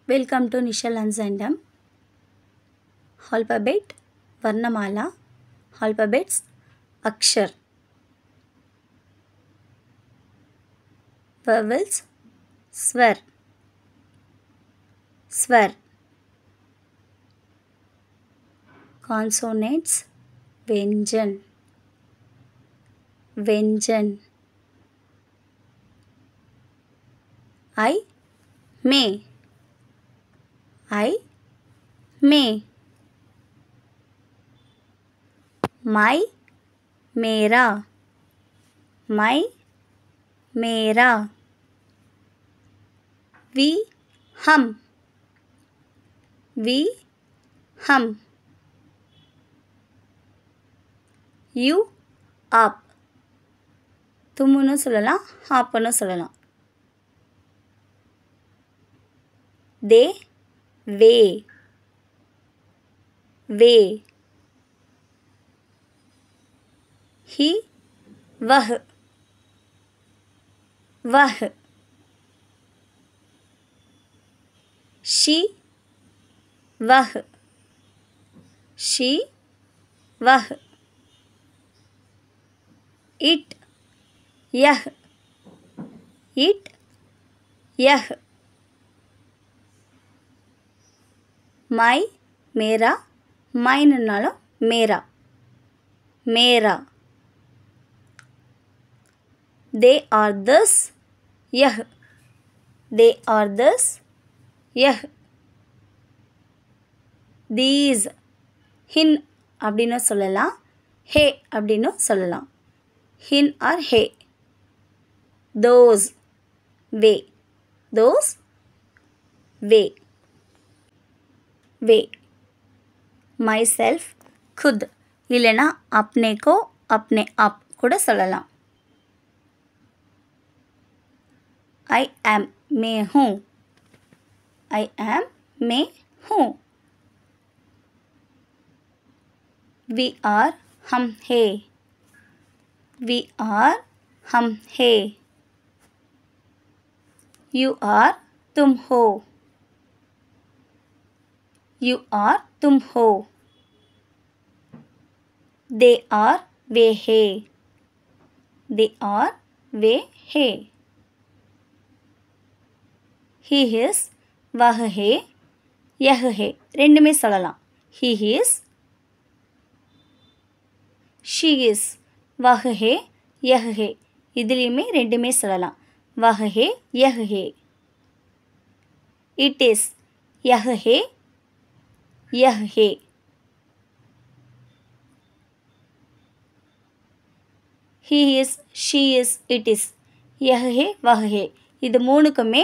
Welcome to Nisha Lanzandam. Alphabet Varnamala. Alphabets Akshar. Vowels Swar. Swar. Consonants Vyanjan. Vyanjan. I may. I may. My मेरा. My मेरा. We हम. We हम. You आप. தும்முன்னு சொல்லலாம், ஆப்புன்னு சொல்லலாம். They वे. वे. ही वह. वह. she वह. she वह. it यह. it यह. my मेरा. mine नालों मेरा. मेरा. they are this यह. they are this यह. these hin அப்படின்னு சொல்லலாம், he அப்படின்னு சொல்லலாம். hin or he. those way. those way. Way. myself खुद இல்லைனா अपने को अपने आप கூட சொல்லலாம். I am मैं हूँ. I am मैं हूँ. We are हम है. We are हम है. You are तुम हो. You are तुम हो. They are वे है. They are वे है. He is वह है. यह है. ரெண்டுமே சொல்லலாம். He is. she is वह है. यह है. இதுலேயுமே ரெண்டுமே சொல்லலாம். वह है. यह है. it is यह है. यह है. he is, she is, it is यह है. वह है. இது மூணுக்குமே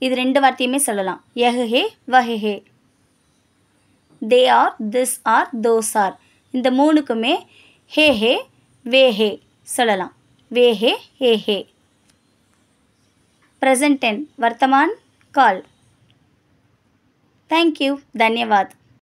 இது ரெண்டு வார்த்தையுமே சொல்லலாம். यह है. वह है. they are, this are, those are இந்த மூணுக்குமே हे है. वे है சொல்லலாம். वे है. हे है. present tense वर्तमान काल. Thank you. धन्यवाद.